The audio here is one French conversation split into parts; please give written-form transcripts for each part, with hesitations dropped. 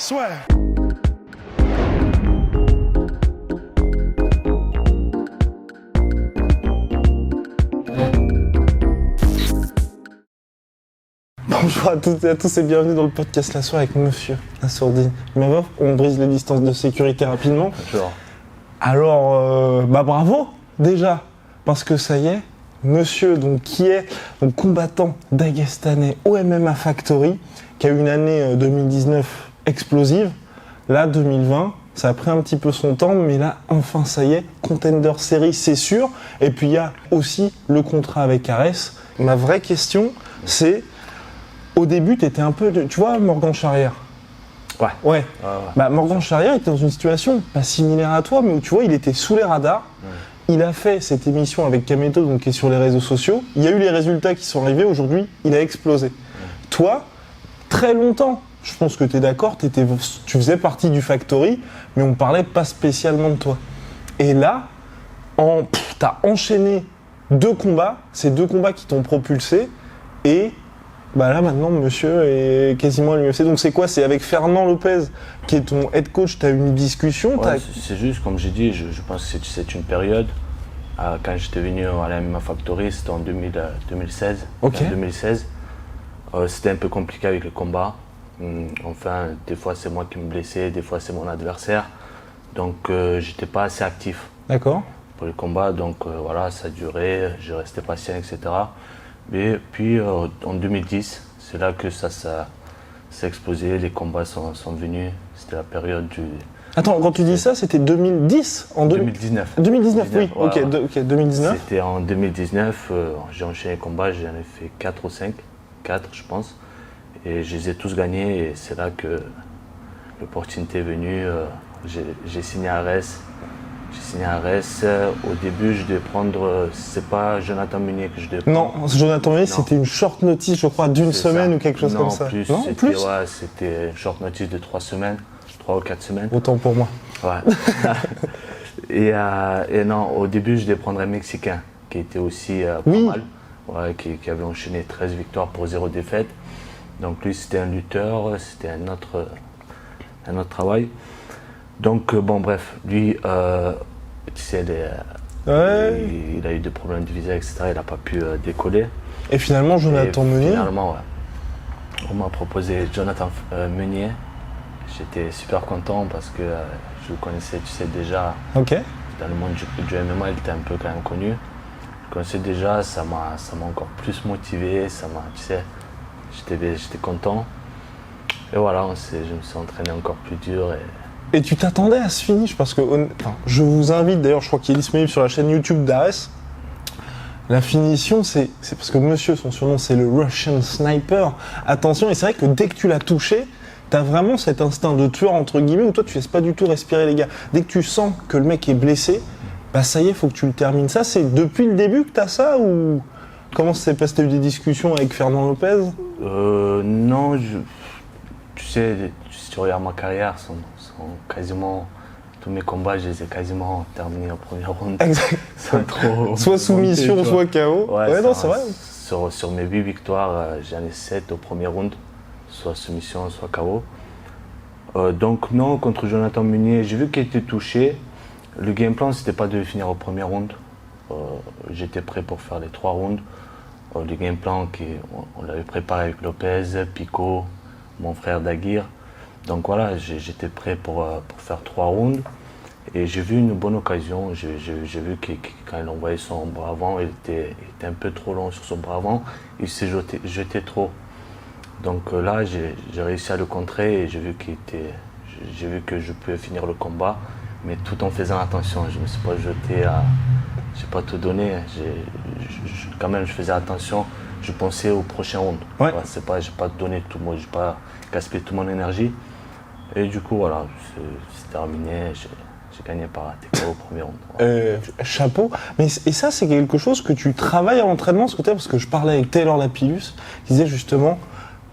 Swear. Bonjour à toutes et à tous et bienvenue dans le podcast La Soirée avec Monsieur Assourdine. On brise les distances de sécurité rapidement. Bonjour. Alors, bravo déjà, parce que ça y est, Monsieur qui est combattant dagestanais au MMA Factory, qui a eu une année 2019 explosive. Là, 2020, ça a pris un petit peu son temps, mais là, enfin, ça y est, Contender Series, c'est sûr. Et puis, il y a aussi le contrat avec Ares. Ma vraie question, c'est, au début, tu étais un peu, tu vois, Morgan Charrière. Ouais. Morgan Charrière était dans une situation pas similaire à toi, mais où tu vois, il était sous les radars. Il a fait cette émission avec Kameto, donc qui est sur les réseaux sociaux. Il y a eu les résultats qui sont arrivés. Aujourd'hui, il a explosé. Toi, très longtemps, je pense que tu es d'accord, tu faisais partie du Factory, mais on parlait pas spécialement de toi. Et là, tu as enchaîné 2 combats, ces 2 combats qui t'ont propulsé, et là maintenant, monsieur est quasiment à l'UFC. Donc c'est quoi? C'est avec Fernand Lopez, qui est ton head coach, tu as eu une discussion? C'est juste, comme j'ai dit, je pense que c'est une période. Quand j'étais venu à la MMA Factory, c'était en 2016. Ok. En 2016, c'était un peu compliqué avec le combat. Enfin, des fois c'est moi qui me blessais, des fois c'est mon adversaire. Donc j'étais pas assez actif. D'accord. Pour le combat. Donc voilà, ça durait, je restais patient, etc. Et puis en 2010, c'est là que ça s'est explosé, les combats sont venus. C'était la période du... Attends, quand tu dis ça, c'était 2010 en 2019. 2019, oui, voilà. Ok, 2019. C'était en 2019, j'ai enchaîné les combats, j'en ai fait 4 ou 5, 4 je pense. Et je les ai tous gagnés et c'est là que l'opportunité est venue. J'ai signé à Arès. Au début, je devais prendre, c'est pas Jonathan Munier que je devais prendre. Non, Jonathan Munier, c'était une short notice, je crois, d'une semaine ça. ou quelque chose non, comme ça. Plus, Non, plus. C'était une short notice de 3 semaines, 3 ou 4 semaines. Autant pour moi. Ouais. et non, au début, je devais prendre un Mexicain qui était aussi pas mal, qui avait enchaîné 13 victoires pour 0 défaite. Donc lui, c'était un lutteur, c'était un autre travail. Donc bref, lui, tu sais, il a eu des problèmes de visa, etc. Il n'a pas pu décoller. Et finalement, Jonathan Munier. Finalement, on m'a proposé Jonathan Munier. J'étais super content parce que je le connaissais, tu sais, déjà. Ok. Dans le monde du MMA, il était un peu quand même connu. Je le connaissais déjà, ça m'a encore plus motivé, tu sais, j'étais content. Et voilà, je me suis entraîné encore plus dur. Et tu t'attendais à ce finish? Parce que je vous invite, d'ailleurs, je crois qu'il est disponible sur la chaîne YouTube d'Ares. La finition, c'est parce que monsieur, son surnom, c'est le Russian Sniper. Attention, et c'est vrai que dès que tu l'as touché, t'as vraiment cet instinct de tueur, entre guillemets, où toi, tu laisses pas du tout respirer les gars. Dès que tu sens que le mec est blessé, ça y est, faut que tu le termines. Ça, c'est depuis le début que t'as ça, ou comment ça s'est passé? T'as eu des discussions avec Fernand Lopez? Non, tu sais, si tu regardes ma carrière, sont quasiment tous mes combats, je les ai quasiment terminés en première round. Exact. Soit soumission, monter, soit KO. Non, c'est vrai. Sur mes 8 victoires, j'en ai 7 au premier round, soit soumission, soit KO. Donc non, contre Jonathan Munier, j'ai vu qu'il était touché. Le game plan, c'était pas de finir au premier round. J'étais prêt pour faire les 3 rounds. Le game plan, on l'avait préparé avec Lopez, Pico, mon frère Daguirre. Donc voilà, j'étais prêt pour faire 3 rounds. Et j'ai vu une bonne occasion. J'ai vu que quand il envoyait son bras avant, il était un peu trop long sur son bras avant. Il s'est jeté trop. Donc là, j'ai réussi à le contrer et j'ai vu que je pouvais finir le combat, mais tout en faisant attention. Je ne me suis pas jeté j'ai pas tout donné. Quand même, je faisais attention. Je pensais au prochain round. Ouais. J'ai pas donné tout, moi, j'ai pas gaspillé toute mon énergie. Et du coup, voilà, c'est terminé. J'ai gagné par TKO au premier round. Chapeau. Et ça, c'est quelque chose que tu travailles à l'entraînement, parce que je parlais avec Taylor Lapillus, qui disait justement,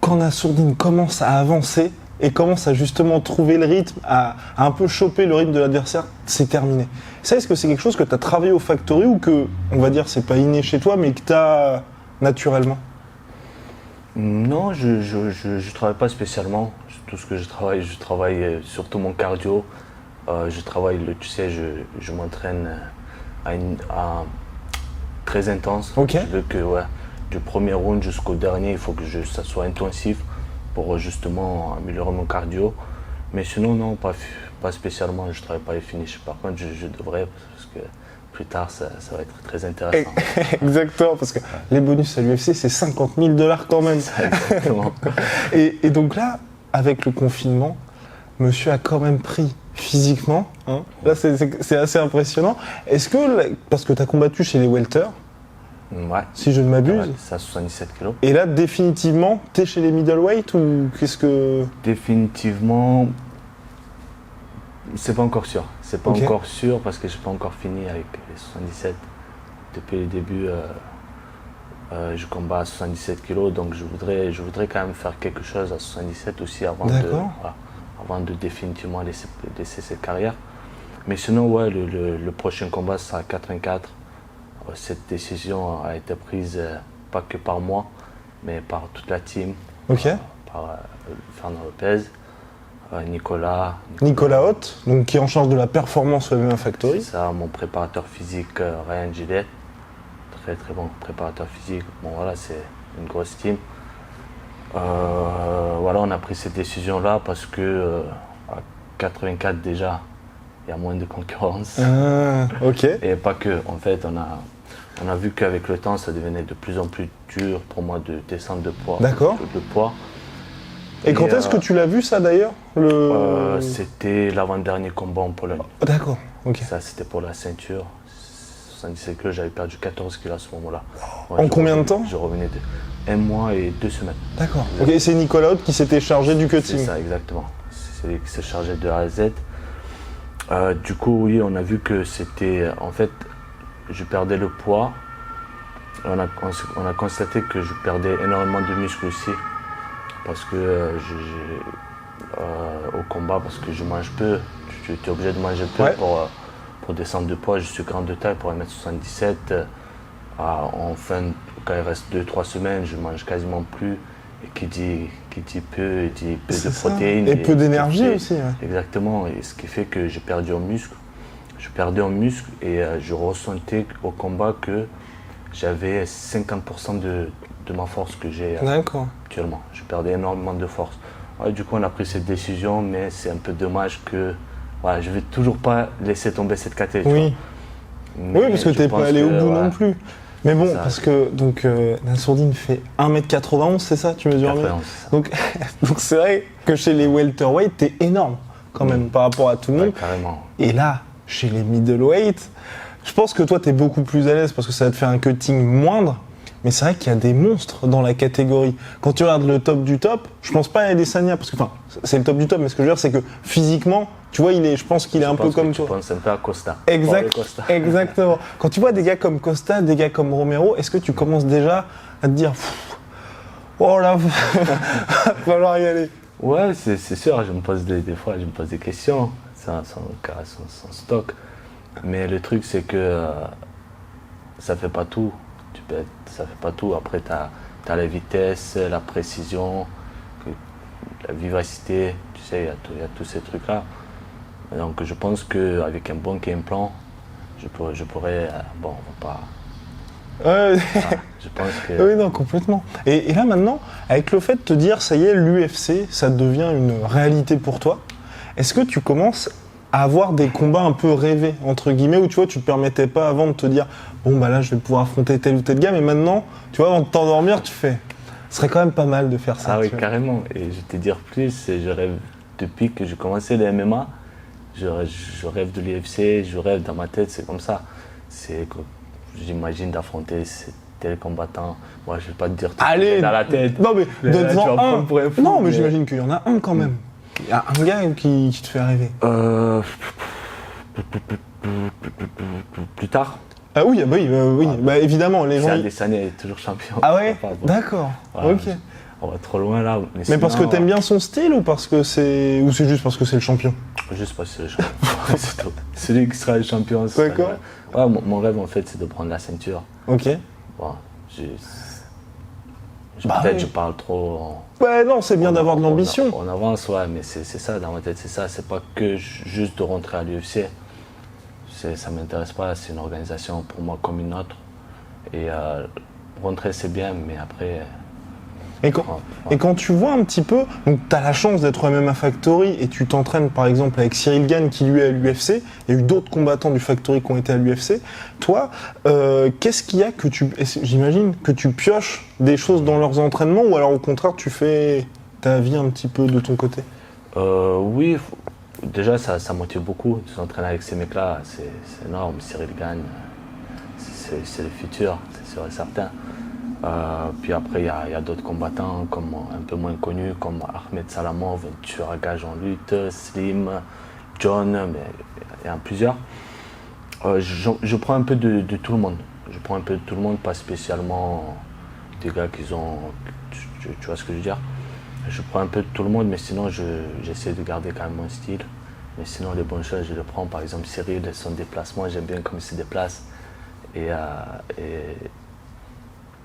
quand Assourdine commence à avancer et commence à justement trouver le rythme, à un peu choper le rythme de l'adversaire, c'est terminé. Ça, est-ce que c'est quelque chose que tu as travaillé au Factory ou que, on va dire, c'est pas inné chez toi, mais que tu as naturellement? Non, je travaille pas spécialement. tout ce que je travaille surtout mon cardio. Je travaille, tu sais, je m'entraîne à très intense. Ok. Je veux que du premier round jusqu'au dernier, il faut que ça soit intensif pour justement améliorer mon cardio. Mais sinon, non, pas spécialement, je ne travaille pas les finishes. Par contre, je devrais, parce que plus tard, ça va être très intéressant. Exactement, parce que les bonus à l'UFC, c'est 50 000 $ quand même. Ça, exactement. Et donc là, avec le confinement, monsieur a quand même pris physiquement. Hein. Là, c'est assez impressionnant. Est-ce que, parce que tu as combattu chez les welters, Ouais. si je ne m'abuse, C'est à 77 kilos. et là, définitivement, tu es chez les middleweight ou qu'est-ce que... Définitivement, c'est pas encore sûr. C'est pas Ok. encore sûr parce que j'ai pas encore fini avec les 77. Depuis le début, je combats à 77 kilos, donc je voudrais quand même faire quelque chose à 77 aussi avant de définitivement laisser cette carrière. Mais sinon, ouais, le prochain combat sera à 84. Cette décision a été prise pas que par moi, mais par toute la team. Ok. Par Fernand Lopez, Nicolas Haute, donc qui est en charge de la performance au MMA Factory. C'est ça, mon préparateur physique Ryan Gillette, très très bon préparateur physique. Bon voilà, c'est une grosse team. Voilà, on a pris cette décision-là parce que à 84 déjà, il y a moins de concurrence. Ok. Et pas que, en fait, on a vu qu'avec le temps, ça devenait de plus en plus dur pour moi de descendre de poids. D'accord. De poids. Et quand est-ce que tu l'as vu ça d'ailleurs C'était l'avant-dernier combat en Pologne. D'accord, ok. Ça, c'était pour la ceinture. 77 kilos, j'avais perdu 14 kilos à ce moment-là. En combien de temps? Je revenais de 1 mois et 2 semaines. D'accord. Ok, c'est Nicolas Haute qui s'était chargé du cutting. C'est ça, exactement. C'est lui qui s'est chargé de A à Z. Du coup, oui, on a vu que c'était... En fait, je perdais le poids. On a constaté que je perdais énormément de muscles aussi. Parce que au combat, parce que je mange peu, tu es obligé de manger peu pour descendre de poids. Je suis grand de taille pour 1m77. Quand il reste 2-3 semaines, je mange quasiment plus. Et qui dit peu, il dit peu de protéines. Et peu d'énergie aussi. Ouais. Exactement. Et ce qui fait que j'ai perdu en muscle. Je perdais en muscle et je ressentais au combat que j'avais 50% de ma force que j'ai actuellement. Je perdais énormément de force. Ouais, du coup, on a pris cette décision, mais c'est un peu dommage que je ne vais toujours pas laisser tomber cette catégorie. Oui, parce que tu n'es pas allé au bout non plus. Mais bon, parce que Nassourdine fait 1m91, c'est ça? Tu mesures 91, donc c'est vrai que chez les welterweight, tu es énorme quand même par rapport à tout le monde. Carrément. Et là, chez les middleweight, je pense que toi, tu es beaucoup plus à l'aise parce que ça va te faire un cutting moindre. Mais c'est vrai qu'il y a des monstres dans la catégorie. Quand tu regardes le top du top, je pense pas à Adesanya, parce que c'est le top du top, mais ce que je veux dire, c'est que physiquement, tu vois, je pense qu'il est un peu comme toi. Je pense un peu à Costa. Exactement. Quand tu vois des gars comme Costa, des gars comme Romero, est-ce que tu commences déjà à te dire oh là, va falloir y aller? Ouais, c'est sûr, des fois, je me pose des questions, sans stock. Mais le truc, c'est que ça fait pas tout. Ça fait pas tout. Après, tu as la vitesse, la précision, la vivacité, tu sais, il y a tous ces trucs-là. Donc, je pense qu'avec un bon game plan, je pourrais. Bon, on va pas. Je pense que. Oui, non, complètement. Et là, maintenant, avec le fait de te dire, ça y est, l'UFC, ça devient une réalité pour toi, est-ce que tu commences à avoir des combats un peu rêvés, entre guillemets, où tu vois, tu te permettais pas avant de te dire bon, bah là, je vais pouvoir affronter tel ou tel gars, mais maintenant, tu vois, avant de t'endormir, tu fais ce serait quand même pas mal de faire ça. Ah oui, carrément. Et je vais te dire plus, je rêve, depuis que j'ai commencé le MMA, je rêve de l'UFC, je rêve dans ma tête, c'est comme ça. J'imagine d'affronter tel combattant. Moi, je vais pas te dire tout dans la tête. Non, mais donne-en un. Non, mais mais j'imagine qu'il y en a un quand même. Il y a un gars qui te fait rêver. Plus tard. Ah oui, bah, évidemment. Les gens. Adesanya est toujours champion. Ah ouais, d'accord. Voilà, ok. On va trop loin là. Mais sinon, parce que t'aimes bien son style ou parce que c'est. Ou c'est juste parce que c'est le champion? Juste parce que c'est le champion. C'est tout. Celui qui sera le champion. D'accord. Ouais, mon rêve en fait, c'est de prendre la ceinture. Ok. Bon, Peut-être je parle trop. Ouais, non, c'est bien d'avoir de l'ambition. On avance, ouais, mais c'est ça dans ma tête, c'est ça. C'est pas que juste de rentrer à l'UFC. Ça m'intéresse pas, c'est une organisation pour moi comme une autre. Et rentrer, c'est bien, mais après. Et quand tu vois un petit peu, donc tu as la chance d'être au MMA Factory et tu t'entraînes par exemple avec Cyril Gane qui lui est à l'UFC, il y a eu d'autres combattants du Factory qui ont été à l'UFC. Toi, qu'est-ce qu'il y a que j'imagine que tu pioches des choses dans leurs entraînements ou alors au contraire tu fais ta vie un petit peu de ton côté? Oui, déjà ça motive beaucoup de s'entraîner avec ces mecs-là, c'est énorme. Cyril Gane, c'est le futur, c'est sûr et certain. Puis après, il y a d'autres combattants comme un peu moins connus, comme Ahmed Salamov, un tueur à gages en lutte, Slim, John, mais il y en a plusieurs. Je prends un peu de tout le monde. Je prends un peu de tout le monde, pas spécialement des gars qui ont. Tu vois ce que je veux dire? Je prends un peu de tout le monde, mais sinon j'essaie de garder quand même mon style. Mais sinon, les bonnes choses, je les prends. Par exemple, Cyril, son déplacement, j'aime bien comme il se déplace. Et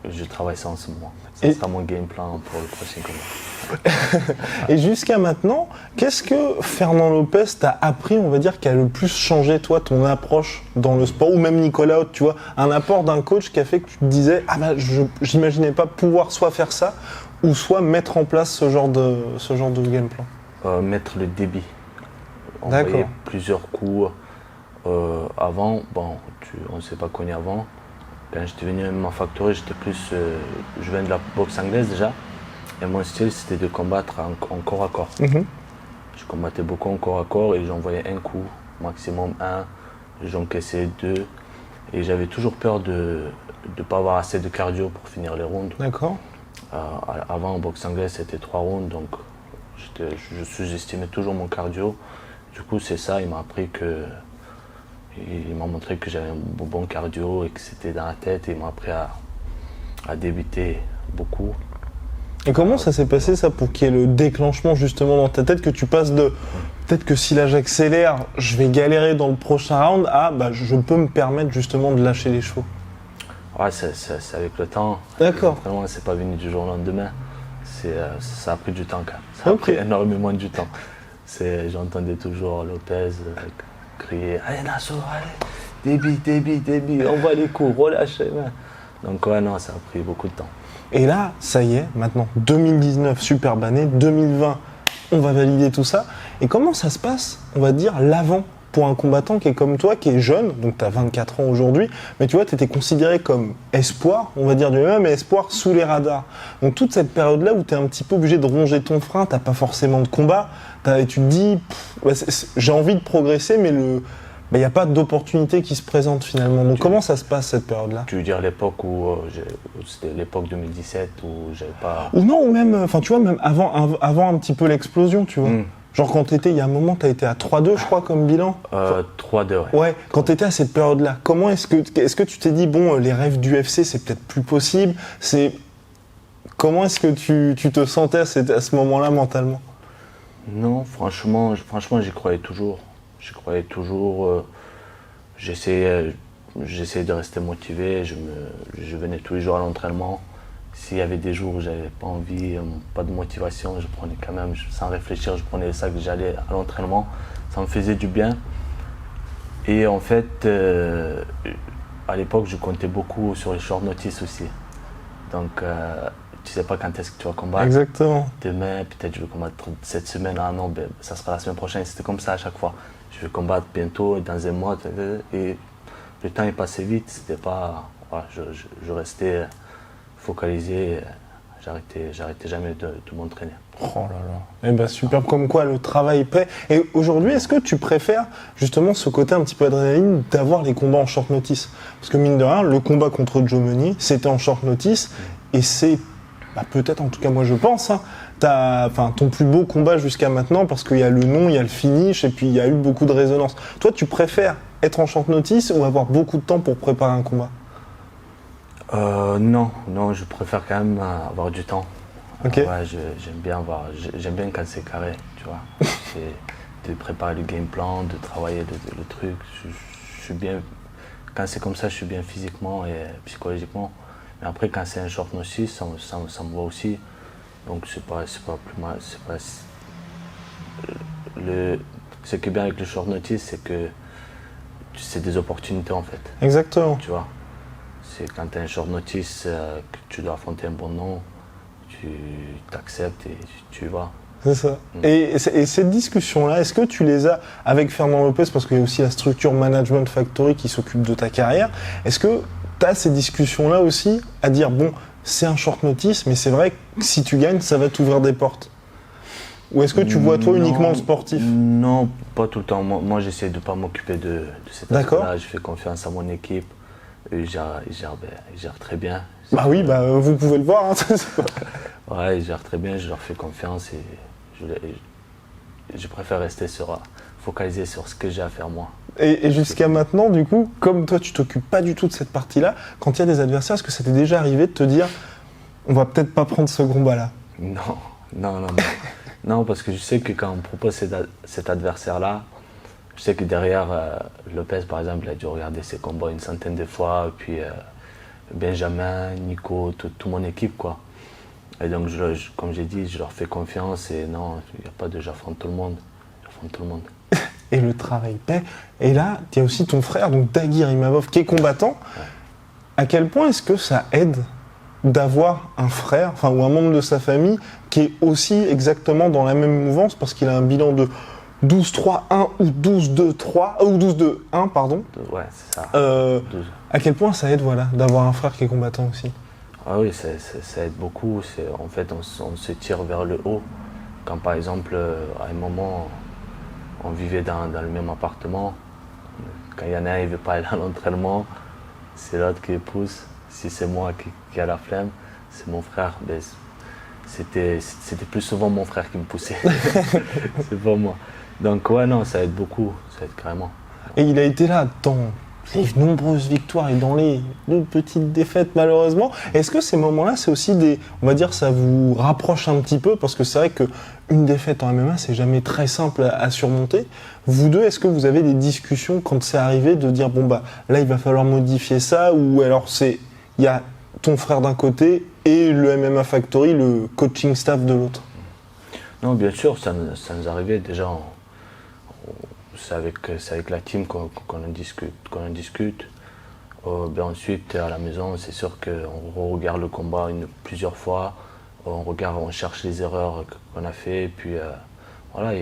je travaille ça en ce moment. Ça sera mon game plan pour le prochain combat. Et jusqu'à maintenant, qu'est-ce que Fernand Lopez t'a appris, on va dire, qui a le plus changé, toi, ton approche dans le sport, ou même Nicolas Haute, tu vois, un apport d'un coach qui a fait que tu te disais, ah bah, j'imaginais pas pouvoir soit faire ça, ou soit mettre en place ce genre de game plan. Mettre le débit. D'accord. Plusieurs coups avant, bon, on ne s'est pas connu avant. Quand j'étais venu à MMA Factory, j'étais plus. Je viens de la boxe anglaise déjà. Et mon style, c'était de combattre en corps à corps. Mm-hmm. Je combattais beaucoup en corps à corps et j'envoyais un coup, maximum un. J'encaissais deux. Et j'avais toujours peur de ne pas avoir assez de cardio pour finir les rounds. D'accord. Avant, en boxe anglaise, c'était 3 rounds. Donc, je sous-estimais toujours mon cardio. Du coup, c'est ça, il m'a appris que. Il m'a montré que j'avais un bon cardio et que c'était dans la tête et il m'a appris à débuter beaucoup. Et comment ça s'est passé ça pour qu'il y ait le déclenchement justement dans ta tête que tu passes de peut-être que si là j'accélère, je vais galérer dans le prochain round à bah, je peux me permettre justement de lâcher les chevaux? Ouais, c'est avec le temps. D'accord. Vraiment, c'est pas venu du jour au lendemain. Ça a pris du temps quand même. Ça a pris énormément du temps. J'entendais toujours Lopez crier « Allez Nassau, allez, débit, envoie les coups, relâche les mains ». Donc ouais, non, ça a pris beaucoup de temps. Et là, ça y est, maintenant, 2019, superbe année, 2020, on va valider tout ça. Et comment ça se passe, on va dire, l'avant pour un combattant qui est comme toi, qui est jeune, donc tu as 24 ans aujourd'hui, mais tu vois, tu étais considéré comme espoir, on va dire du MMA, mais espoir sous les radars. Donc toute cette période-là où tu es un petit peu obligé de ronger ton frein, tu n'as pas forcément de combat, et tu te dis, j'ai envie de progresser, mais il n'y a pas d'opportunité qui se présente finalement. Donc comment ça se passe cette période-là? Tu veux dire l'époque où c'était l'époque 2017 où j'avais pas. Ou non, ou même, enfin tu vois, même avant un petit peu l'explosion, tu vois. Genre quand t'étais, il y a un moment, t'as été à 3-2, je crois, comme bilan. 3-2, ouais. Ouais, quand t'étais à cette période-là, comment est-ce que tu t'es dit, bon, les rêves du UFC, c'est peut-être plus possible. Comment est-ce que tu te sentais à ce moment-là mentalement? Non, franchement, j'y croyais toujours. J'essayais de rester motivé. Je venais tous les jours à l'entraînement. S'il y avait des jours où j'avais pas envie, pas de motivation, je prenais quand même, sans réfléchir, je prenais le sac, j'allais à l'entraînement. Ça me faisait du bien. Et en fait, à l'époque, je comptais beaucoup sur les short notice aussi. Donc, tu sais pas quand est-ce que tu vas combattre. Exactement. Demain, peut-être je vais combattre cette semaine. Ah non, ben, ça sera la semaine prochaine. C'était comme ça à chaque fois. Je vais combattre bientôt, dans un mois. Et le temps est passé vite. C'était pas. Voilà, je restais focalisé. J'arrêtais jamais de m'entraîner. Oh là là. Eh ben superbe, comme quoi le travail paie. Et aujourd'hui, est-ce que tu préfères justement ce côté un petit peu adrénaline d'avoir les combats en short notice? Parce que mine de rien, le combat contre Joe Meunier, c'était en short notice. Et c'est peut-être, en tout cas moi je pense, ton plus beau combat jusqu'à maintenant, parce qu'il y a le nom, il y a le finish, et puis il y a eu beaucoup de résonance. Toi, tu préfères être en short notice ou avoir beaucoup de temps pour préparer un combat? Non, je préfère quand même avoir du temps. Okay. Ouais, j'aime bien quand c'est carré, tu vois. De préparer le game plan, de travailler le truc. Je suis bien, quand c'est comme ça, je suis bien physiquement et psychologiquement. Mais après, quand c'est un short notice, ça me va aussi. Donc c'est pas plus mal. Ce qui est bien avec le short notice, c'est que c'est des opportunités en fait. Exactement. Tu vois, c'est quand tu as un short notice que tu dois affronter un bon nom, tu t'acceptes et tu vas. C'est ça. Et cette discussion-là, est-ce que tu les as avec Fernand Lopez, parce qu'il y a aussi la structure Management Factory qui s'occupe de ta carrière, est-ce que tu as ces discussions-là aussi à dire, bon, c'est un short notice, mais c'est vrai que si tu gagnes, ça va t'ouvrir des portes? Ou est-ce que tu vois toi uniquement le sportif? Non, pas tout le temps. Moi j'essaie de ne pas m'occuper de cet aspect-là. Je fais confiance à mon équipe. Ils gèrent très bien. Bah oui, vous pouvez le voir. Hein. Ouais, ils gèrent très bien, je leur fais confiance et je préfère rester focalisé sur ce que j'ai à faire moi. Et jusqu'à maintenant, du coup, comme toi tu t'occupes pas du tout de cette partie-là, quand il y a des adversaires, est-ce que ça t'est déjà arrivé de te dire on va peut-être pas prendre ce combat-là? Non. Non, parce que je sais que quand on propose cet adversaire-là, je sais que derrière, Lopez, par exemple, il a dû regarder ses combats une centaine de fois, et puis Benjamin, Nico, toute mon équipe, quoi. Et donc, comme j'ai dit, je leur fais confiance, et non, il n'y a pas de j'affronte tout le monde. J'affronte tout le monde. Et le travail paie. Et là, il y a aussi ton frère, donc Dagir Imavov, qui est combattant. Ouais. À quel point est-ce que ça aide d'avoir un frère, ou un membre de sa famille, qui est aussi exactement dans la même mouvance, parce qu'il a un bilan de 12-3-1 ou 12-2-3, ou 12-2-1, pardon. Ouais, c'est ça. À quel point ça aide, d'avoir un frère qui est combattant aussi? Ah oui, ça aide beaucoup. En fait, on se tire vers le haut. Quand par exemple, à un moment, on vivait dans le même appartement, quand il y en a un qui ne veut pas aller à l'entraînement, c'est l'autre qui pousse. Si c'est moi qui a la flemme, c'est mon frère. Mais c'était plus souvent mon frère qui me poussait. C'est pas moi. Donc ouais, non, ça aide beaucoup, ça aide carrément. Et il a été là dans les nombreuses victoires et dans les petites défaites malheureusement. Est-ce que ces moments-là, c'est aussi on va dire, ça vous rapproche un petit peu, parce que c'est vrai qu'une défaite en MMA, c'est jamais très simple à surmonter. Vous deux, est-ce que vous avez des discussions quand c'est arrivé de dire là il va falloir modifier ça, ou alors il y a ton frère d'un côté et le MMA Factory, le coaching staff de l'autre? Non, bien sûr, ça nous arrivait déjà. C'est avec la team qu'on en discute. Ensuite, à la maison, c'est sûr qu'on regarde le combat plusieurs fois. On cherche les erreurs qu'on a fait. Puis voilà,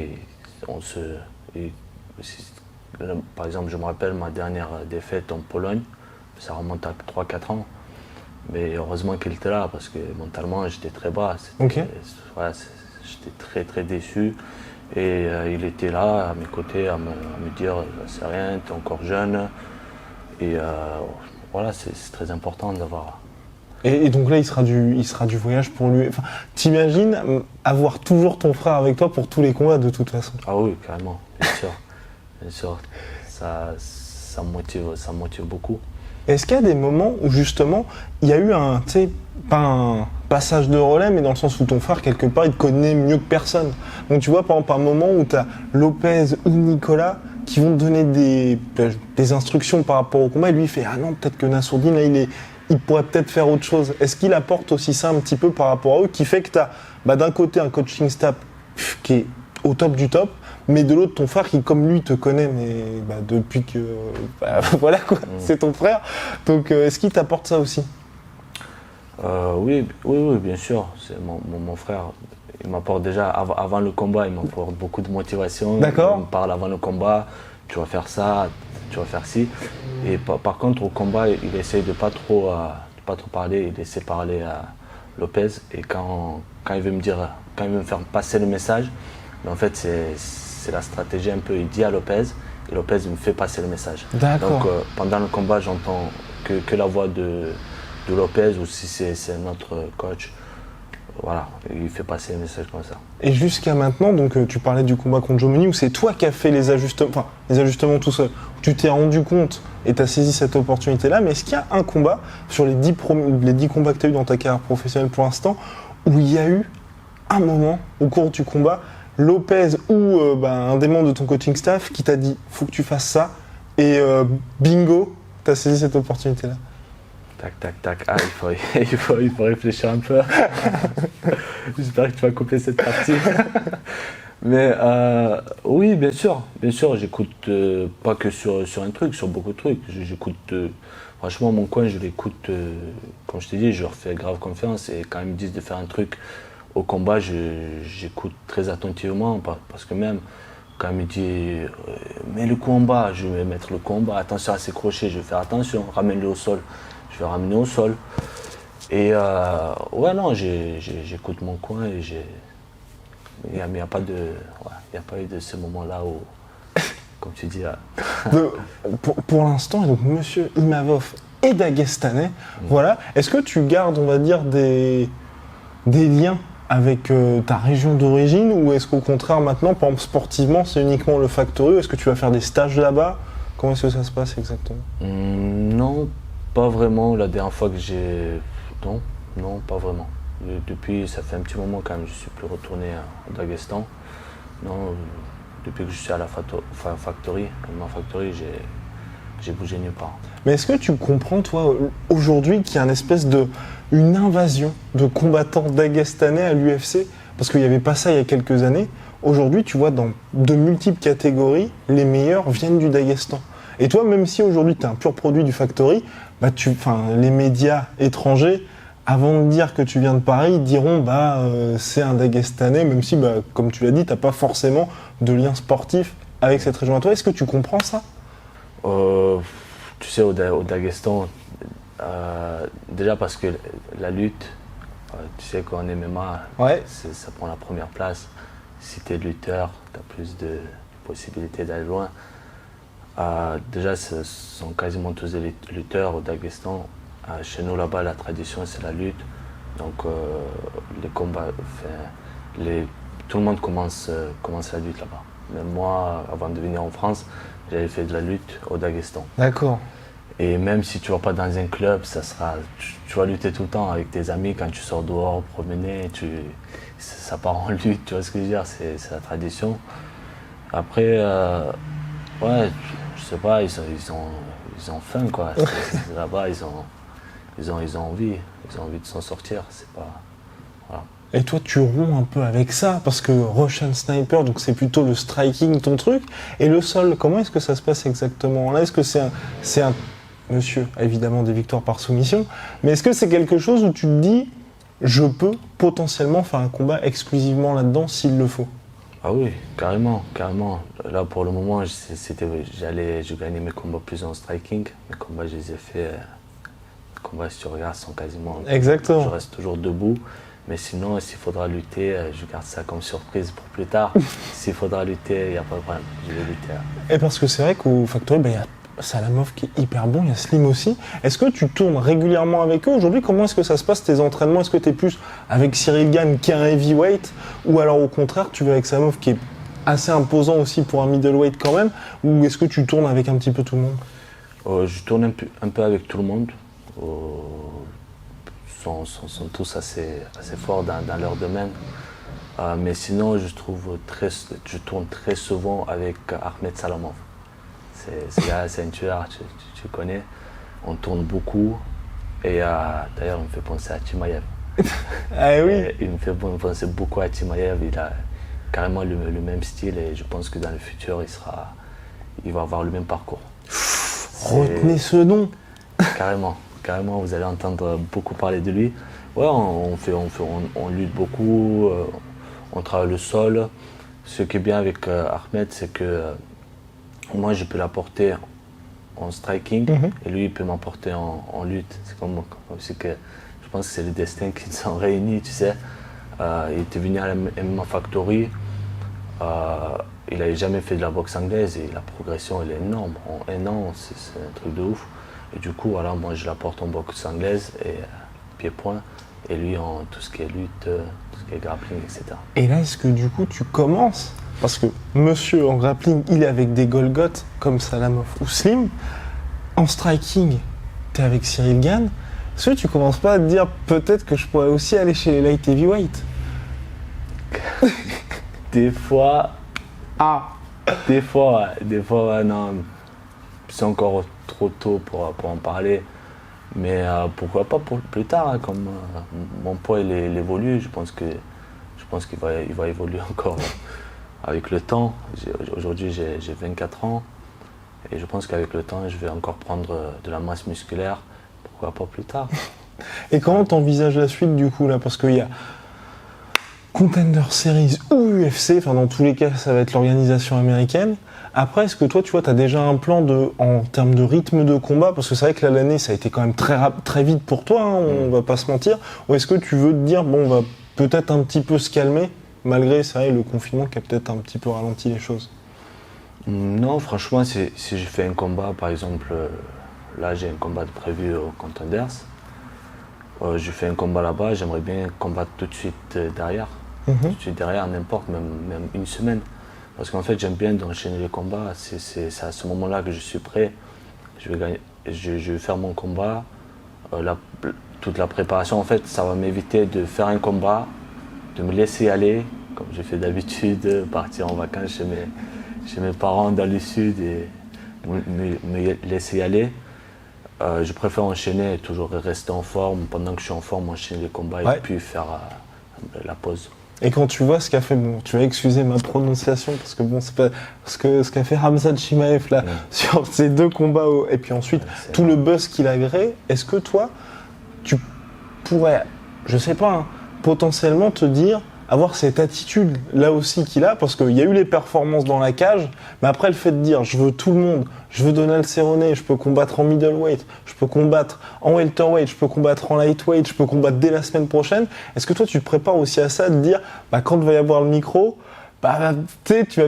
par exemple, je me rappelle ma dernière défaite en Pologne. Ça remonte à 3-4 ans. Mais heureusement qu'il était là, parce que mentalement, j'étais très bas. Okay. J'étais très très déçu. Et il était là, à mes côtés, à me dire « c'est rien, t'es encore jeune ». Et voilà, c'est très important d'avoir... Et donc là, il sera du voyage pour lui. T'imagines avoir toujours ton frère avec toi pour tous les combats, de toute façon? Ah oui, carrément, bien sûr. Ça me motive beaucoup. Est-ce qu'il y a des moments où justement, il y a eu pas un passage de relais, mais dans le sens où ton frère, quelque part, il te connaît mieux que personne. Donc tu vois, par exemple, un moment où tu as Lopez ou Nicolas qui vont te donner des instructions par rapport au combat, et lui il fait « Ah non, peut-être que Nassourdine, là, il pourrait peut-être faire autre chose ». Est-ce qu'il apporte aussi ça un petit peu par rapport à eux, qui fait que tu as d'un côté un coaching staff qui est au top du top, mais de l'autre ton frère qui, comme lui, te connaît, mais depuis que... voilà quoi, c'est ton frère. Donc est-ce qu'il t'apporte ça aussi? Oui, bien sûr. C'est mon frère. Il m'apporte déjà, avant le combat, il m'apporte beaucoup de motivation. D'accord. Il me parle avant le combat, tu vas faire ça, tu vas faire ci. Et par contre, au combat, il essaye de pas trop parler, il essaie de parler à Lopez. Et quand il veut me faire passer le message, en fait, c'est la stratégie un peu, il dit à Lopez, et Lopez me fait passer le message. D'accord. Donc pendant le combat, j'entends que la voix de Lopez, ou si c'est notre coach, voilà, il fait passer le message comme ça. Et jusqu'à maintenant, donc tu parlais du combat contre Jomini, où c'est toi qui as fait les ajustements tout seul. Tu t'es rendu compte et tu as saisi cette opportunité-là, mais est-ce qu'il y a un combat, sur les 10 combats que tu as eu dans ta carrière professionnelle pour l'instant, où il y a eu un moment au cours du combat, Lopez ou un des membres de ton coaching staff qui t'a dit « faut que tu fasses ça » et bingo, tu as saisi cette opportunité-là? Tac, tac, tac. Ah, il faut réfléchir un peu. J'espère que tu vas couper cette partie. Mais oui, bien sûr, j'écoute pas que sur un truc, sur beaucoup de trucs. J'écoute, franchement, mon coin, je l'écoute, comme je t'ai dit, je leur fais grave confiance. Et quand ils me disent de faire un truc au combat, j'écoute très attentivement. Parce que même quand ils me disent, mets le coup en bas, je vais mettre le coup en bas, attention à ses crochets, je vais faire attention, ramène-le au sol, je vais ramener au sol. Et ouais, non, j'écoute mon coin et il n'y a pas eu de ce moment-là où, comme tu dis. Pour l'instant, donc Monsieur Imavov est daguestanais. Voilà. Est-ce que tu gardes, on va dire, des liens avec ta région d'origine ou est-ce qu'au contraire, maintenant, par exemple, sportivement, c'est uniquement le Factory? Est-ce que tu vas faire des stages là-bas? Comment est-ce que ça se passe exactement? Non, pas vraiment. La dernière fois que j'ai. Non, pas vraiment. Depuis, ça fait un petit moment quand même, je suis plus retourné au Daghestan. Non, depuis que je suis à la Factory, j'ai bougé nulle part. Mais est-ce que tu comprends, toi, aujourd'hui, qu'il y a une espèce une invasion de combattants daguestanais à l'UFC? Parce qu'il n'y avait pas ça il y a quelques années. Aujourd'hui, tu vois, dans de multiples catégories, les meilleurs viennent du Daghestan. Et toi, même si aujourd'hui, tu es un pur produit du Factory, les médias étrangers, avant de dire que tu viens de Paris, diront c'est un Daguestanais, même si, comme tu l'as dit, tu n'as pas forcément de lien sportif avec cette région à toi. Est-ce que tu comprends ça? Tu sais, au Daghestan, déjà parce que la lutte, tu sais qu'en MMA, ouais. Ça prend la première place. Si tu es lutteur, tu as plus de possibilités d'aller loin. Déjà, ce sont quasiment tous des lutteurs au Daghestan. Chez nous, là-bas, la tradition, c'est la lutte. Donc, les combats, tout le monde commence la lutte là-bas. Même moi, avant de venir en France, j'avais fait de la lutte au Daghestan. D'accord. Et même si tu ne vas pas dans un club, tu vas lutter tout le temps avec tes amis quand tu sors dehors, promener, ça part en lutte, tu vois ce que je veux dire, c'est la tradition. Après, ouais, je sais pas, ils ont faim quoi. Là-bas, ils ont envie de s'en sortir. C'est pas, voilà. Et toi, tu romps un peu avec ça, parce que Russian Sniper, donc c'est plutôt le striking, ton truc. Et le sol, comment est-ce que ça se passe exactement? Là, est-ce que c'est un monsieur, évidemment, des victoires par soumission, mais est-ce que c'est quelque chose où tu te dis, je peux potentiellement faire un combat exclusivement là-dedans s'il le faut? Ah oui, carrément. Là, pour le moment, je gagnais mes combats plus en striking. Mes combats, je les ai faits. Les combats, si tu regardes, sont quasiment. Exactement. Je reste toujours debout. Mais sinon, s'il faudra lutter, je garde ça comme surprise pour plus tard. S'il faudra lutter, il n'y a pas de problème. Je vais lutter. Et parce que c'est vrai qu'au Factory, il y a Salamov qui est hyper bon, il y a Slim aussi. Est-ce que tu tournes régulièrement avec eux aujourd'hui? Comment est-ce que ça se passe tes entraînements? Est-ce que tu es plus avec Cyril Gane qui est un heavyweight? Ou alors au contraire, tu vas avec Salamov qui est assez imposant aussi pour un middleweight quand même? Ou est-ce que tu tournes avec un petit peu tout le monde? Je tourne un peu avec tout le monde. Sont tous assez forts dans leur domaine. Mais sinon, je tourne très souvent avec Ahmed Salamov. C'est un tueur, tu connais. On tourne beaucoup. Et d'ailleurs, il me fait penser à Chimaev. Ah oui. Il me fait penser beaucoup à Chimaev. Il a carrément le même style et je pense que dans le futur, il va avoir le même parcours. Retenez ce nom. Carrément, vous allez entendre beaucoup parler de lui. Ouais, on lutte beaucoup, on travaille le sol. Ce qui est bien avec Ahmed, c'est que moi, je peux l'apporter en striking et lui, il peut m'apporter en lutte. C'est que je pense que c'est le destin qui nous sont réunis, tu sais. Il était venu à la MMA Factory. Il n'avait jamais fait de la boxe anglaise et la progression, elle est énorme. En un an, c'est un truc de ouf. Et du coup, voilà, moi, je l'apporte en boxe anglaise et pied-point. Et lui, en tout ce qui est lutte, tout ce qui est grappling, etc. Et là, est-ce que du coup, tu commences? Parce que monsieur en grappling, il est avec des Golgoth comme Salamov ou Slim. En striking, tu es avec Cyril Gane. Est-ce que tu commences pas à te dire peut-être que je pourrais aussi aller chez les light heavyweight? Des fois, ouais, non. C'est encore trop tôt pour en parler. Mais pourquoi pas pour plus tard, hein, comme mon poids il évolue, je pense qu'il va évoluer encore avec le temps. Aujourd'hui j'ai 24 ans et je pense qu'avec le temps je vais encore prendre de la masse musculaire. Pourquoi pas plus tard. Et comment t'envisages la suite du coup là? Parce qu'il y a Contender Series ou UFC, enfin dans tous les cas ça va être l'organisation américaine. Après, est-ce que toi, tu vois, tu as déjà un plan en termes de rythme de combat? Parce que c'est vrai que là, l'année, ça a été quand même très vite pour toi, hein, on va pas se mentir. Ou est-ce que tu veux te dire, bon, on va peut-être un petit peu se calmer, malgré, c'est vrai, le confinement qui a peut-être un petit peu ralenti les choses? Non, franchement, si je fais un combat, par exemple, là j'ai un combat prévu au Contenders, je fais un combat là-bas, j'aimerais bien combattre tout de suite derrière. Tout de suite derrière, n'importe, même une semaine. Parce qu'en fait, j'aime bien d'enchaîner les combats. C'est à ce moment-là que je suis prêt. Je vais faire mon combat. Toute la préparation, en fait, ça va m'éviter de faire un combat, de me laisser aller, comme je fais d'habitude, partir en vacances chez mes parents dans le sud et me laisser aller. Je préfère enchaîner et toujours rester en forme. Pendant que je suis en forme, enchaîner les combats et puis faire la pause. Et quand tu vois ce qu'a fait, bon, tu vas excuser ma prononciation parce que bon, c'est pas ce qu'a fait Khamzat Chimaev là sur ces 2 combats et puis ensuite tout le buzz qu'il a créé. Est-ce que toi, tu pourrais, je sais pas, hein, potentiellement te dire avoir cette attitude là aussi qu'il a, parce qu'il y a eu les performances dans la cage, mais après le fait de dire je veux tout le monde, je veux Donald Cerrone, je peux combattre en middleweight, je peux combattre en welterweight, je peux combattre en lightweight, je peux combattre dès la semaine prochaine. Est-ce que toi tu te prépares aussi à ça, de dire quand il va y avoir le micro, tu vas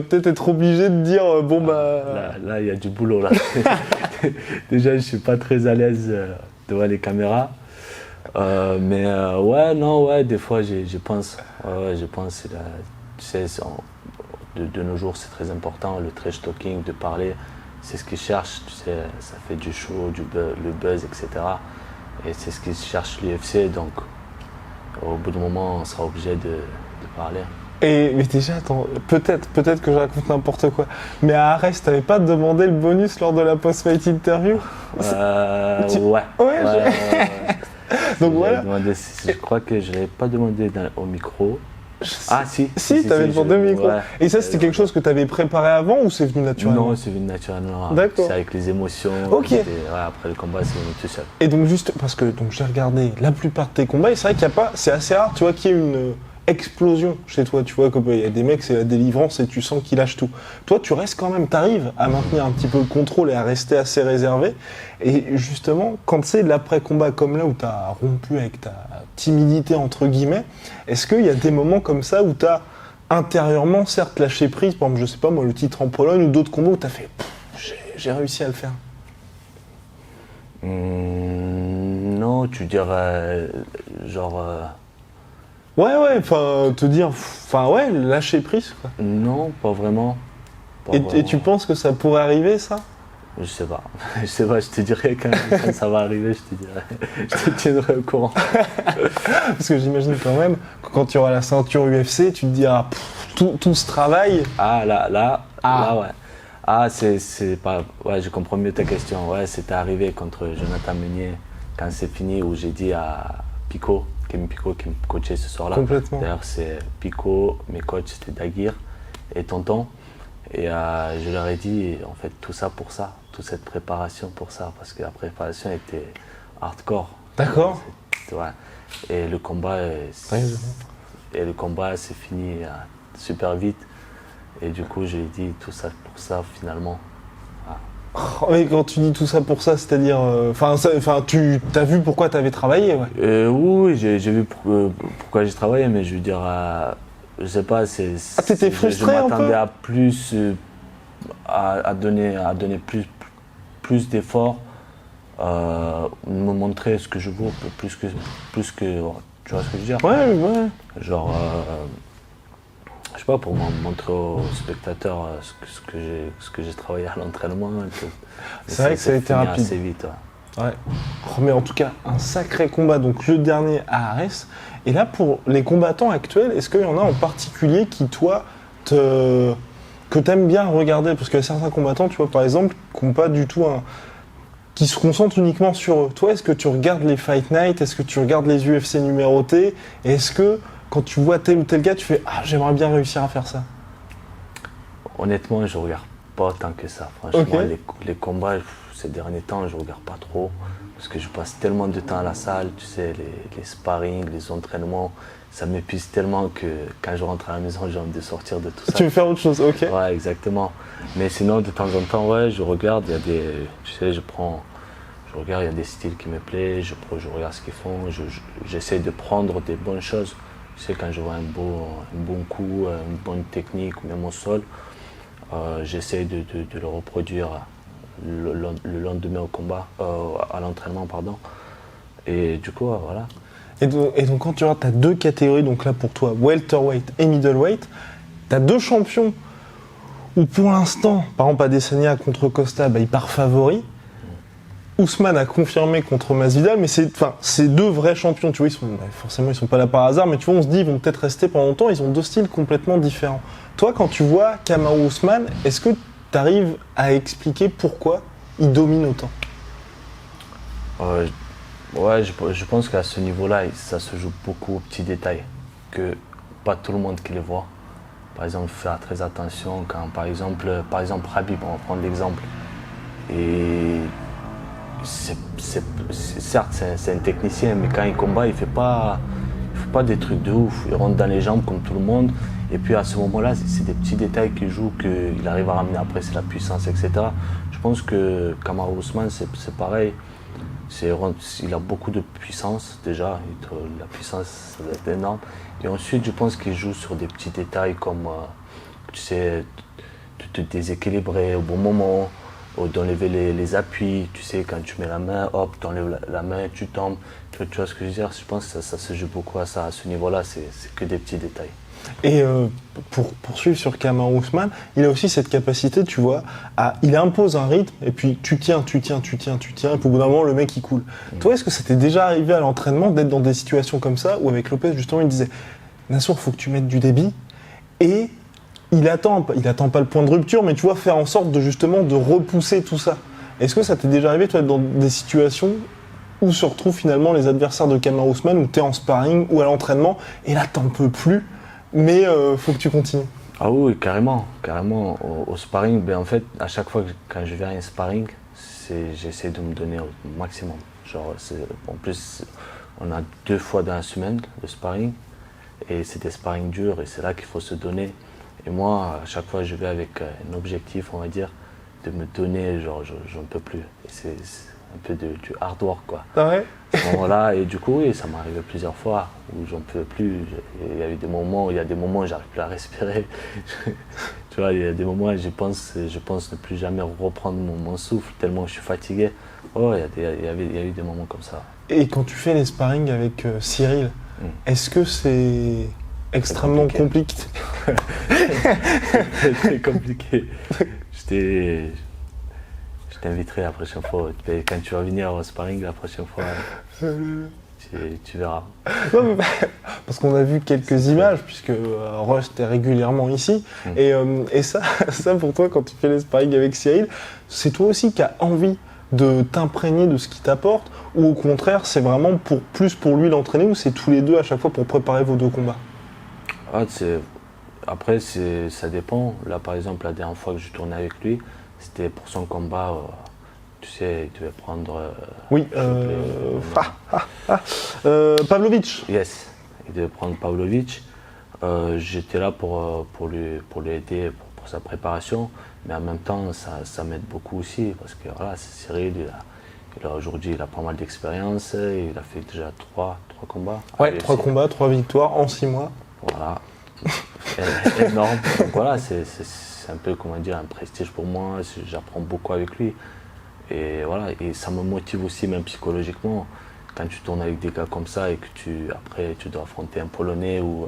peut-être être obligé de dire Là il y a du boulot là. Déjà je suis pas très à l'aise devant les caméras. Des fois je pense. Je pense, tu sais, de nos jours c'est très important, le trash talking, de parler, c'est ce qu'ils cherchent, tu sais, ça fait du show, le buzz, etc. Et c'est ce qu'ils cherchent l'UFC, donc au bout d'un moment on sera obligé de parler. Mais déjà, attends, peut-être que je raconte n'importe quoi, mais à Arès, t'avais pas demandé le bonus lors de la post-fight interview? Ouais. Donc voilà. Je crois que je l'avais pas demandé au micro. Si, t'avais demandé au micro. Ouais. Et ça, c'était quelque chose que t'avais préparé avant ou c'est venu naturellement? Non, c'est venu naturellement. D'accord. C'est avec les émotions. Ok. Après le combat, c'est venu tout seul. Et donc juste parce que j'ai regardé la plupart de tes combats et c'est vrai qu'il y a pas, c'est assez rare, tu vois, qu'il y ait une explosion chez toi, tu vois, il y a des mecs, c'est la délivrance et tu sens qu'ils lâchent tout. Toi, tu restes quand même, t'arrives à maintenir un petit peu le contrôle et à rester assez réservé. Et justement, quand c'est de l'après-combat comme là où t'as rompu avec ta timidité, entre guillemets, est-ce qu'il y a des moments comme ça où t'as intérieurement, certes, lâché prise, par exemple, je sais pas moi, le titre en Pologne ou d'autres combats où t'as fait j'ai réussi à le faire? Non, tu dirais genre... Ouais, te dire, lâcher prise, quoi. Non, pas vraiment. Et tu penses que ça pourrait arriver, ça? Je sais pas, je te dirais quand ça va arriver, je te tiendrai au courant. Parce que j'imagine quand même que quand tu auras la ceinture UFC, tu te diras, tout ce travail... Là, ouais. C'est pas... Ouais, je comprends mieux ta question. Ouais, c'était arrivé contre Jonathan Meunier, quand c'est fini, où j'ai dit à Kevin Pico qui me coachait ce soir-là. Complètement. D'ailleurs, c'est Pico, mes coachs, c'était Daguir et Tonton. Et je leur ai dit, en fait, tout ça pour ça, toute cette préparation pour ça, parce que la préparation était hardcore. D'accord. Ouais. Et le combat, s'est fini super vite. Et du coup, je lui ai dit tout ça pour ça, finalement. Oh, mais quand tu dis tout ça pour ça, c'est-à-dire, tu as vu pourquoi tu avais travaillé, ouais. Oui, j'ai vu pourquoi j'ai travaillé, mais je veux dire, je sais pas, t'étais frustré je un peu? m'attendais à plus, à donner plus d'efforts, me montrer ce que je vaux, plus que, tu vois ce que je veux dire? Ouais. Genre, je sais pas, pour montrer aux spectateurs ce que j'ai travaillé à l'entraînement. C'est vrai que ça a été rapide. Assez vite, ouais. Mais en tout cas, un sacré combat, donc le dernier à Arès. Et là, pour les combattants actuels, est-ce qu'il y en a en particulier qui, toi, que t'aimes bien regarder? Parce qu'il y a certains combattants, tu vois, par exemple, qui n'ont pas du tout qui se concentrent uniquement sur eux. Toi, est-ce que tu regardes les Fight Night? Est-ce que tu regardes les UFC numérotés? Et est-ce que quand tu vois tel ou tel gars, tu fais « Ah, j'aimerais bien réussir à faire ça ». Honnêtement, je regarde pas tant que ça. Franchement, les combats, ces derniers temps, je regarde pas trop. Parce que je passe tellement de temps à la salle, tu sais, les sparring, les entraînements, ça m'épuise tellement que quand je rentre à la maison, j'ai envie de sortir de tout ça. Tu veux faire autre chose, ok. Ouais, exactement. Mais sinon, de temps en temps, ouais, je regarde, il y a des, tu sais, je regarde, il y a des styles qui me plaisent, je regarde ce qu'ils font, j'essaie de prendre des bonnes choses. Tu sais, quand je vois un bon coup, une bonne technique, même au sol, j'essaie de le reproduire le lendemain au combat, à l'entraînement, pardon. Et du coup, voilà. Et donc quand tu regardes, tu as deux catégories, donc là pour toi, welterweight et middleweight, tu as deux champions où pour l'instant, par exemple Adesanya contre Costa, il part favori. Ousmane a confirmé contre Masvidal, mais c'est deux vrais champions, tu vois, forcément ils sont pas là par hasard, mais tu vois, on se dit ils vont peut-être rester pendant longtemps, ils ont deux styles complètement différents. Toi, quand tu vois Kamaru Ousmane, est-ce que tu arrives à expliquer pourquoi il domine autant? Ouais, je pense qu'à ce niveau-là, ça se joue beaucoup aux petits détails, que pas tout le monde qui les voit. Par exemple, faire très attention quand, par exemple Khabib, on va prendre l'exemple. Et certes, c'est un technicien, mais quand il combat, il fait pas des trucs de ouf. Il rentre dans les jambes comme tout le monde. Et puis à ce moment-là, c'est des petits détails qui jouent, qu'il arrive à ramener après, c'est la puissance, etc. Je pense que Kamaru Ousmane, c'est pareil. Il a beaucoup de puissance déjà, la puissance ça doit être énorme. Et ensuite, je pense qu'il joue sur des petits détails comme, tu sais, te déséquilibrer au bon moment, d'enlever les appuis, tu sais, quand tu mets la main, hop, tu enlèves la main, tu tombes. Tu vois ce que je veux dire? Je pense que ça se joue beaucoup à ça. À ce niveau-là, c'est que des petits détails. Et pour poursuivre sur Kamaru Ousmane, il a aussi cette capacité, tu vois, il impose un rythme, et puis tu tiens, et puis au bout d'un moment, le mec, il coule. Toi, est-ce que ça t'est déjà arrivé à l'entraînement d'être dans des situations comme ça, où avec Lopez, justement, il disait « Nassour, faut que tu mettes du débit », et il attend pas le point de rupture, mais tu vois, faire en sorte justement de repousser tout ça. Est-ce que ça t'est déjà arrivé, toi, d'être dans des situations où se retrouvent finalement les adversaires de Kamaru Ousmane, où t'es en sparring ou à l'entraînement, et là, t'en peux plus, mais faut que tu continues? Ah oui, carrément. Au sparring, en fait, à chaque fois quand je viens à un sparring, j'essaie de me donner au maximum. En plus, on a 2 fois dans la semaine le sparring, et c'est des sparring durs, et c'est là qu'il faut se donner. Et moi, à chaque fois, je vais avec un objectif, on va dire, de me donner, j'en peux plus. Et c'est un peu du hard work, quoi. Ah ouais? À ce moment-là, et du coup, oui, ça m'est arrivé plusieurs fois où j'en peux plus. Il y a des moments où j'arrive plus à respirer. Tu vois, il y a des moments où je pense ne plus jamais reprendre mon souffle tellement je suis fatigué. Oh, il y a eu des moments comme ça. Et quand tu fais les sparring avec Cyril, est-ce que c'est extrêmement compliqué? C'est très compliqué. Je t'inviterai la prochaine fois. Quand tu vas venir au sparring la prochaine fois, tu verras. Non, mais parce qu'on a vu quelques images, puisque Rust est régulièrement ici. Et ça pour toi, quand tu fais les sparring avec Cyril, c'est toi aussi qui as envie de t'imprégner de ce qu'il t'apporte, ou au contraire, c'est vraiment plus pour lui l'entraîner, ou c'est tous les deux à chaque fois pour préparer vos 2 combats? Après, ça dépend. Là, par exemple, la dernière fois que je tournais avec lui, c'était pour son combat. Tu sais, il devait prendre. Oui, Pavlovich. Yes, il devait prendre Pavlovich. J'étais là pour l'aider pour sa préparation, mais en même temps, ça m'aide beaucoup aussi parce que voilà, c'est Cyril. Aujourd'hui, il a pas mal d'expérience. Il a fait déjà 3 combats. Ouais, 3 combats, 3 victoires en 6 mois. Voilà, énorme. Donc voilà, c'est un peu, comment dire, un prestige pour moi. J'apprends beaucoup avec lui. Et voilà, et ça me motive aussi, même psychologiquement, quand tu tournes avec des gars comme ça et que après tu dois affronter un Polonais où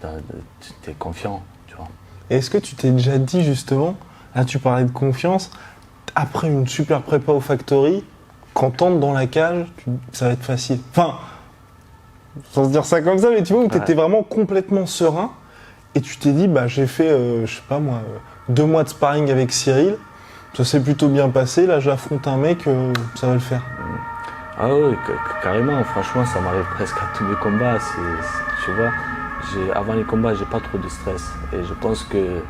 tu es confiant, tu vois. Et est-ce que tu t'es déjà dit justement, là tu parlais de confiance, après une super prépa au Factory, quand t'entres dans la cage, ça va être facile. Enfin, sans se dire ça comme ça, mais tu vois, où t'étais vraiment complètement serein, et tu t'es dit, j'ai fait, je sais pas moi, 2 mois de sparring avec Cyril, Ça s'est plutôt bien passé, là j'affronte un mec, ça va le faire. Ah oui, carrément, franchement, ça m'arrive presque à tous mes combats. Tu vois, avant les combats, j'ai pas trop de stress. Et je pense que,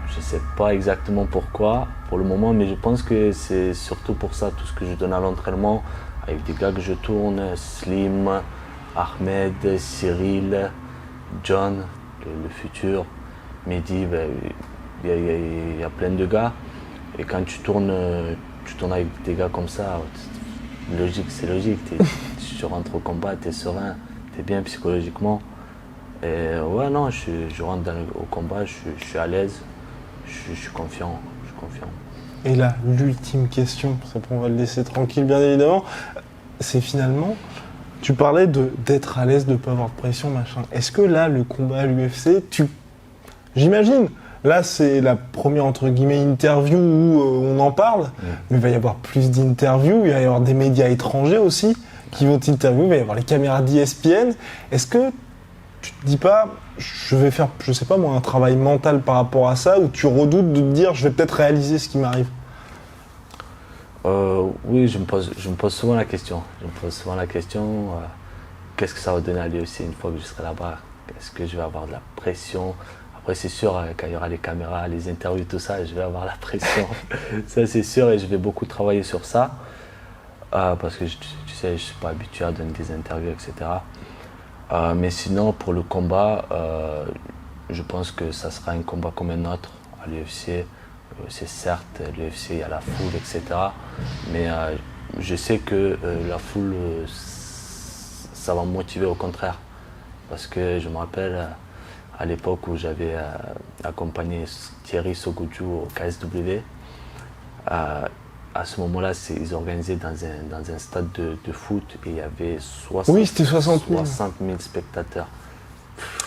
je sais pas exactement pourquoi pour le moment, mais je pense que c'est surtout pour ça, tout ce que je donne à l'entraînement, avec des gars que je tourne, Slim, Ahmed, Cyril, John, le futur, Mehdi, ben, il y a plein de gars. Et quand tu tournes avec des gars comme ça, c'est logique. Tu rentres au combat, tu es serein, tu es bien psychologiquement. Et ouais, non, je rentre au combat, je suis à l'aise, je suis confiant. Et là, l'ultime question, on va le laisser tranquille bien évidemment, c'est finalement, tu parlais d'être à l'aise, de ne pas avoir de pression, machin. Est-ce que là, le combat à l'UFC, j'imagine, là c'est la première entre guillemets interview où on en parle, mais il va y avoir plus d'interviews, il va y avoir des médias étrangers aussi qui vont t'interviewer, il va y avoir les caméras d'ESPN. Est-ce que tu te dis pas, je vais faire, je sais pas moi, un travail mental par rapport à ça, ou tu redoutes de te dire, je vais peut-être réaliser ce qui m'arrive? Oui, je me pose souvent la question. Qu'est-ce que ça va donner à l'UFC une fois que je serai là-bas? Est-ce que je vais avoir de la pression? Après, c'est sûr, quand il y aura les caméras, les interviews, tout ça, je vais avoir la pression. Ça, c'est sûr, et je vais beaucoup travailler sur ça. Parce que, tu sais, je ne suis pas habitué à donner des interviews, etc. Mais sinon, pour le combat, je pense que ça sera un combat comme un autre à l'UFC. C'est certes, l'UFC, il y a la foule, etc. Mais je sais que la foule, ça va me motiver au contraire. Parce que je me rappelle, à l'époque où j'avais accompagné Thierry Sogoudjou au KSW, à ce moment-là, ils organisaient dans un stade de foot et il y avait 60 000 spectateurs.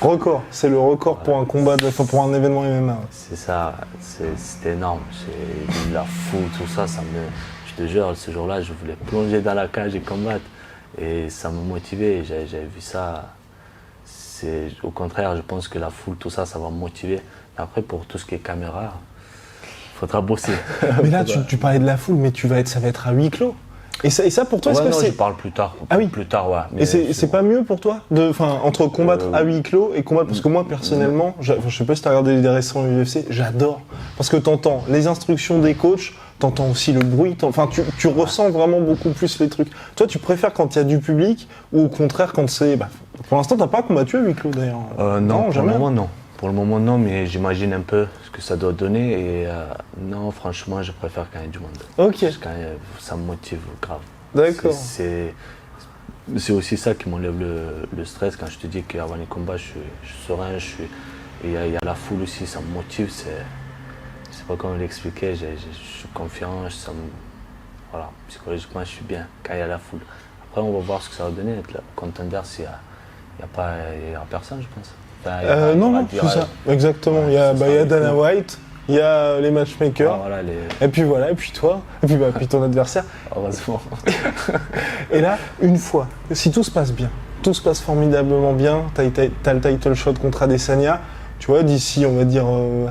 Record, c'est le record pour un combat, pour un événement MMA. Ouais. C'est ça, c'était énorme. La foule, tout ça, je te jure, ce jour-là, je voulais plonger dans la cage et combattre. Et ça me motivait, j'avais vu ça. Au contraire, je pense que la foule, tout ça, ça va me motiver. Mais après, pour tout ce qui est caméra, il faudra bosser. Mais là, tu parlais de la foule, mais ça va être à huis clos. Et ça pour toi, est-ce que je parle plus tard. Ah oui. Plus tard, ouais. Mais et c'est pas mieux pour toi entre combattre à huis clos et combattre, parce que moi personnellement, je sais pas si tu as regardé les récents UFC, j'adore. Parce que t'entends les instructions des coachs, t'entends aussi le bruit, tu ressens vraiment beaucoup plus les trucs. Toi, tu préfères quand il y a du public ou au contraire quand c'est... pour l'instant, t'as pas combattu à huis clos d'ailleurs. Non, pour le moment non. Pour le moment non, mais j'imagine un peu ce que ça doit donner et non, franchement, je préfère quand il y a du monde. Ok. Parce que ça me motive grave. D'accord. C'est aussi ça qui m'enlève le stress quand je te dis qu'avant les combats, je suis serein, il y a la foule aussi, ça me motive. Je sais pas comment l'expliquer, je suis confiant, voilà, psychologiquement, je suis bien quand il y a la foule. Après, on va voir ce que ça va donner. Être contender, il y a personne, je pense. Non, c'est ça, exactement. Il y a Dana White, il y a les matchmakers, et puis voilà, et puis toi, et puis ton adversaire. Heureusement. Et là, une fois, si tout se passe bien, tout se passe formidablement bien, t'as le title shot contre Adesanya, tu vois, d'ici, on va dire, 1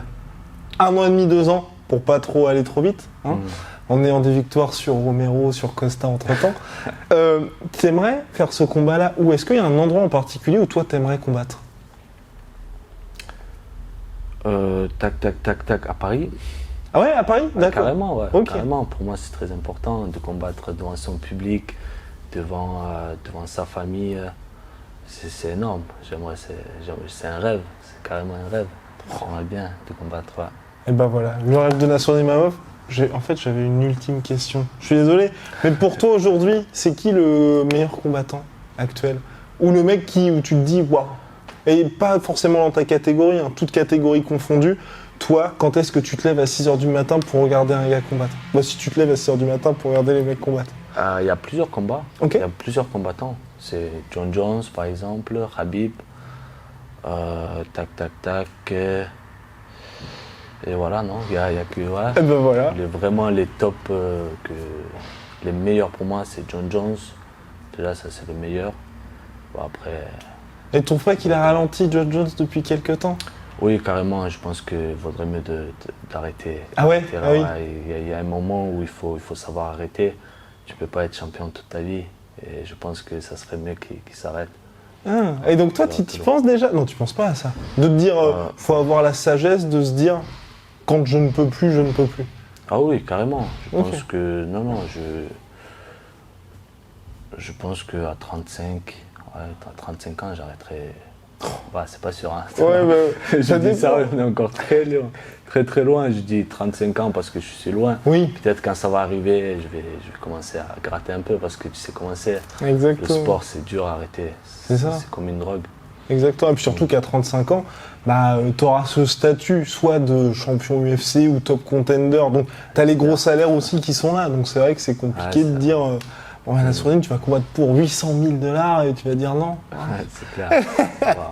an et demi, 2 ans, pour pas trop aller trop vite, hein. En ayant des victoires sur Romero, sur Costa entre-temps. T'aimerais faire ce combat-là, ou est-ce qu'il y a un endroit en particulier où toi t'aimerais combattre? À Paris. Ah ouais, à Paris, d'accord. Carrément, ouais. Okay. Carrément. Pour moi, c'est très important de combattre devant son public, devant sa famille. C'est énorme. C'est un rêve. C'est carrément un rêve. J'aimerais bien de combattre. Ouais. Et ben voilà, le rêve de Nassour Imavov. En fait, j'avais une ultime question. Je suis désolé, mais pour toi aujourd'hui, c'est qui le meilleur combattant actuel? Ou le mec où tu te dis waouh? Et pas forcément dans ta catégorie, hein, toute catégorie confondue. Toi, quand est-ce que tu te lèves à 6h du matin pour regarder un gars combattre? Si tu te lèves à 6h du matin pour regarder les mecs combattre. Il y a plusieurs combats, okay. Il y a plusieurs combattants. C'est John Jones par exemple, Khabib, et voilà, non, il y a que... Ouais, et ben voilà. Vraiment les top, les meilleurs pour moi, c'est John Jones. Déjà, ça c'est le meilleur. Bon, après... Et ton frère qu'il a ralenti John Jones depuis quelques temps? Oui, carrément, je pense qu'il vaudrait mieux d'arrêter. Ah ouais, D'arrêter là, ah oui. ouais. Il y a un moment où il faut savoir arrêter. Tu peux pas être champion toute ta vie. Et je pense que ça serait mieux qu'il s'arrête. Ah, et donc toi, tu y penses déjà? Non, tu penses pas à ça. De te dire, faut avoir la sagesse de se dire, quand je ne peux plus, je ne peux plus. Ah oui, carrément. Je Ok. pense que. Non, je pense qu'à 35, ouais, à 35 ans, j'arrêterai. Bah, c'est pas sûr, hein. Ouais, bah, Je ça dis ça, dépend. on est encore très loin. Très très loin. Je dis 35 ans parce que je suis loin. Oui, Peut-être quand ça va arriver, je vais commencer à gratter un peu parce que tu sais comment c'est. Le exactement. sport, c'est dur à arrêter. C'est ça. C'est comme une drogue. Exactement. Et puis surtout qu'à 35 ans, bah, tu auras ce statut soit de champion UFC ou top contender. Donc tu as les gros salaires aussi qui sont là. Donc c'est vrai que c'est compliqué Ouais, de dire, bon, à la sourdine, tu vas combattre pour 800 000 $ et tu vas dire non. Ouais, c'est clair. Wow.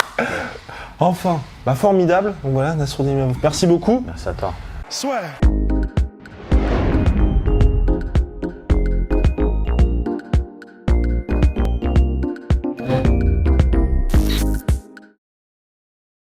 Enfin, bah formidable. Donc voilà, Nassourdine Imavov. Merci beaucoup. Merci à toi. Soit.